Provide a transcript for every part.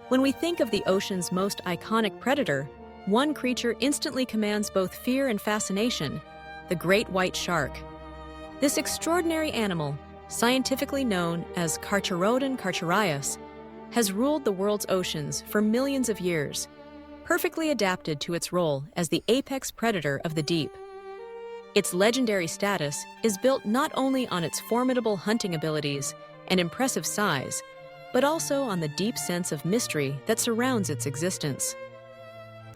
When we think of the ocean's most iconic predator, one creature instantly commands both fear and fascination: the great white shark. This extraordinary animal, scientifically known as Carcharodon carcharias, has ruled the world's oceans for millions of years, perfectly adapted to its role as the apex predator of the deep. Its legendary status is built not only on its formidable hunting abilities and impressive size, but also on the deep sense of mystery that surrounds its existence.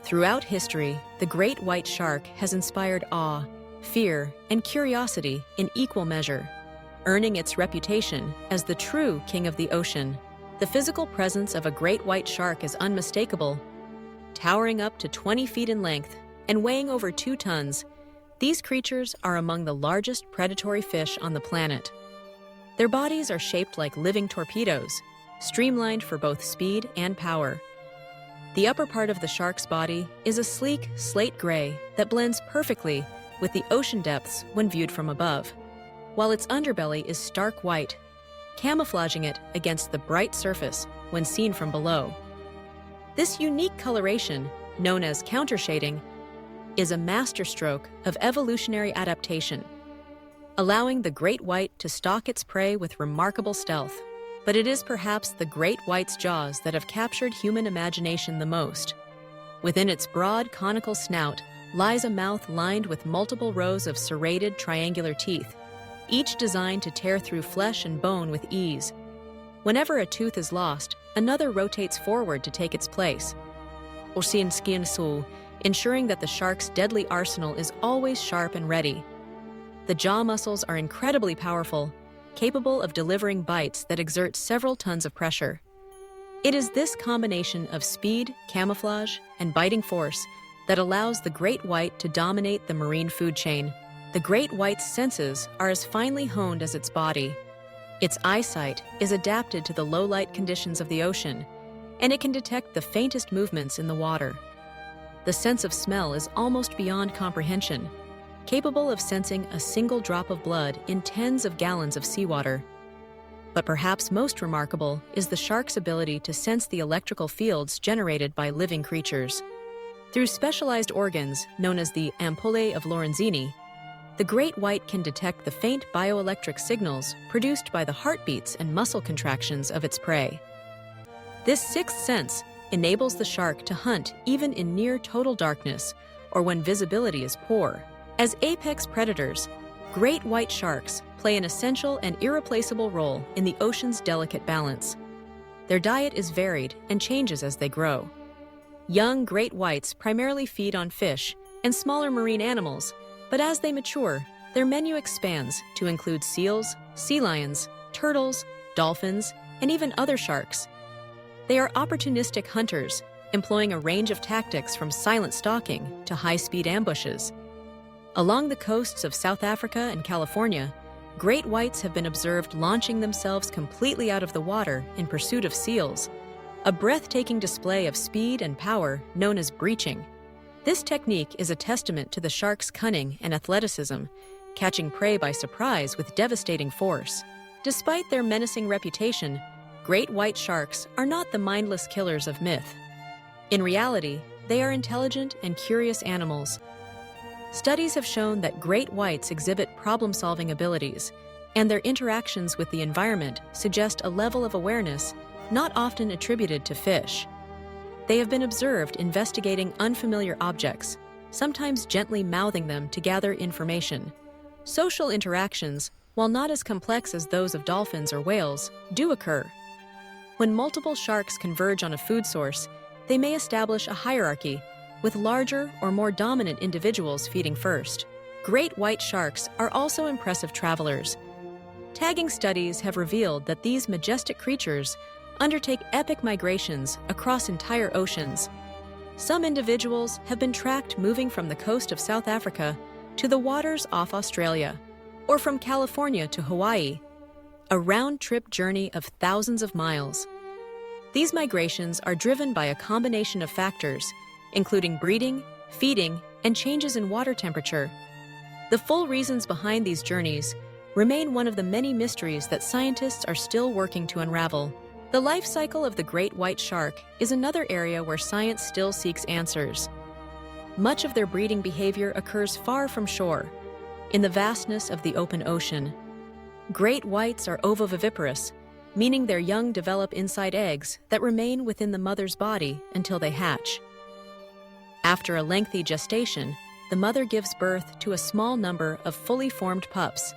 Throughout history, the great white shark has inspired awe, fear, and curiosity in equal measure, earning its reputation as the true king of the ocean. The physical presence of a great white shark is unmistakable. Towering up to 20 feet in length and weighing over 2 tons, these creatures are among the largest predatory fish on the planet. Their bodies are shaped like living torpedoes, streamlined for both speed and power. The upper part of the shark's body is a sleek slate gray that blends perfectly with the ocean depths when viewed from above, while its underbelly is stark white, camouflaging it against the bright surface when seen from below. This unique coloration, known as countershading, is a masterstroke of evolutionary adaptation, allowing the great white to stalk its prey with remarkable stealth. But it is perhaps the great white's jaws that have captured human imagination the most. Within its broad, conical snout lies a mouth lined with multiple rows of serrated, triangular teeth, each designed to tear through flesh and bone with ease. Whenever a tooth is lost, another rotates forward to take its place, ensuring that the shark's deadly arsenal is always sharp and ready. The jaw muscles are incredibly powerful, capable of delivering bites that exert several tons of pressure. It is this combination of speed, camouflage, and biting force that allows the great white to dominate the marine food chain. The great white's senses are as finely honed as its body. Its eyesight is adapted to the low-light conditions of the ocean, and it can detect the faintest movements in the water. The sense of smell is almost beyond comprehension, capable of sensing a single drop of blood in tens of gallons of seawater. But perhaps most remarkable is the shark's ability to sense the electrical fields generated by living creatures. Through specialized organs known as the ampullae of Lorenzini, the great white can detect the faint bioelectric signals produced by the heartbeats and muscle contractions of its prey. This sixth sense enables the shark to hunt even in near total darkness or when visibility is poor. As apex predators, great white sharks play an essential and irreplaceable role in the ocean's delicate balance. Their diet is varied and changes as they grow. Young great whites primarily feed on fish and smaller marine animals, but as they mature, their menu expands to include seals, sea lions, turtles, dolphins, and even other sharks. They are opportunistic hunters, employing a range of tactics from silent stalking to high-speed ambushes. Along the coasts of South Africa and California, great whites have been observed launching themselves completely out of the water in pursuit of seals, a breathtaking display of speed and power known as breaching. This technique is a testament to the shark's cunning and athleticism, catching prey by surprise with devastating force. Despite their menacing reputation, great white sharks are not the mindless killers of myth. In reality, they are intelligent and curious animals. Studies have shown that great whites exhibit problem-solving abilities, and their interactions with the environment suggest a level of awareness not often attributed to fish. They have been observed investigating unfamiliar objects, sometimes gently mouthing them to gather information. Social interactions, while not as complex as those of dolphins or whales, do occur. When multiple sharks converge on a food source, they may establish a hierarchy, with larger or more dominant individuals feeding first. Great white sharks are also impressive travelers. Tagging studies have revealed that these majestic creatures undertake epic migrations across entire oceans. Some individuals have been tracked moving from the coast of South Africa to the waters off Australia, or from California to Hawaii, a round-trip journey of thousands of miles. These migrations are driven by a combination of factors, including breeding, feeding, and changes in water temperature. The full reasons behind these journeys remain one of the many mysteries that scientists are still working to unravel. The life cycle of the great white shark is another area where science still seeks answers. Much of their breeding behavior occurs far from shore, in the vastness of the open ocean. Great whites are ovoviviparous, meaning their young develop inside eggs that remain within the mother's body until they hatch. After a lengthy gestation, the mother gives birth to a small number of fully formed pups,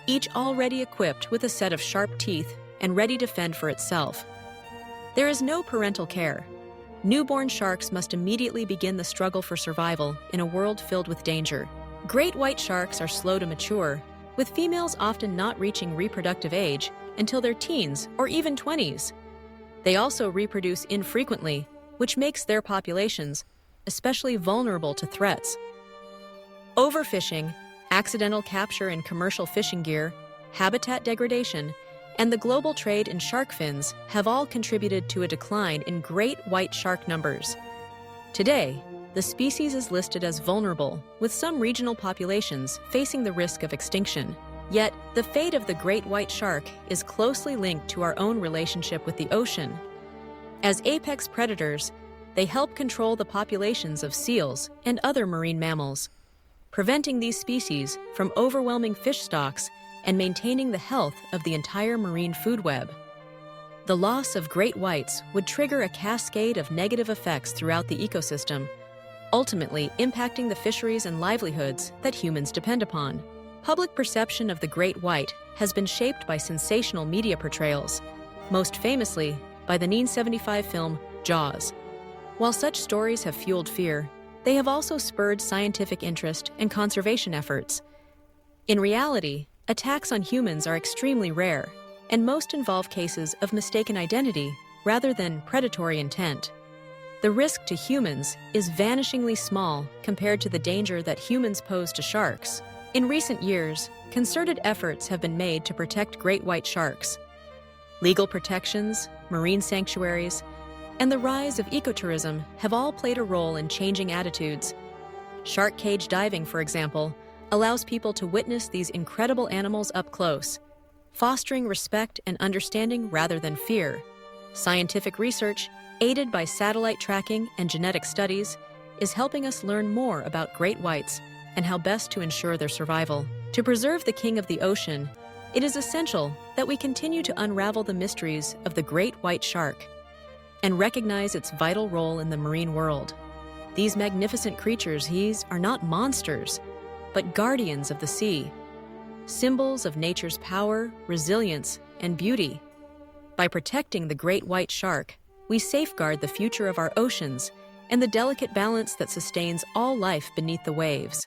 each already equipped with a set of sharp teeth and ready to fend for itself. There is no parental care. Newborn sharks must immediately begin the struggle for survival in a world filled with danger. Great white sharks are slow to mature, with females often not reaching reproductive age until their teens or even 20s. They also reproduce infrequently, which makes their populations especially vulnerable to threats. Overfishing, accidental capture in commercial fishing gear, habitat degradation, and the global trade in shark fins have all contributed to a decline in great white shark numbers. Today, the species is listed as vulnerable, with some regional populations facing the risk of extinction. Yet, the fate of the great white shark is closely linked to our own relationship with the ocean. As apex predators, they help control the populations of seals and other marine mammals, preventing these species from overwhelming fish stocks and maintaining the health of the entire marine food web. The loss of great whites would trigger a cascade of negative effects throughout the ecosystem, ultimately impacting the fisheries and livelihoods that humans depend upon. Public perception of the great white has been shaped by sensational media portrayals, most famously by the 1975 film Jaws. While such stories have fueled fear, they have also spurred scientific interest and conservation efforts. In reality, attacks on humans are extremely rare, and most involve cases of mistaken identity rather than predatory intent. The risk to humans is vanishingly small compared to the danger that humans pose to sharks. In recent years, concerted efforts have been made to protect great white sharks. Legal protections, marine sanctuaries, and the rise of ecotourism have all played a role in changing attitudes. Shark cage diving, for example, allows people to witness these incredible animals up close, fostering respect and understanding rather than fear. Scientific research, aided by satellite tracking and genetic studies, is helping us learn more about great whites and how best to ensure their survival. To preserve the king of the ocean, it is essential that we continue to unravel the mysteries of the great white shark and recognize its vital role in the marine world. These magnificent creatures are not monsters, but guardians of the sea, symbols of nature's power, resilience, and beauty. By protecting the great white shark, we safeguard the future of our oceans and the delicate balance that sustains all life beneath the waves.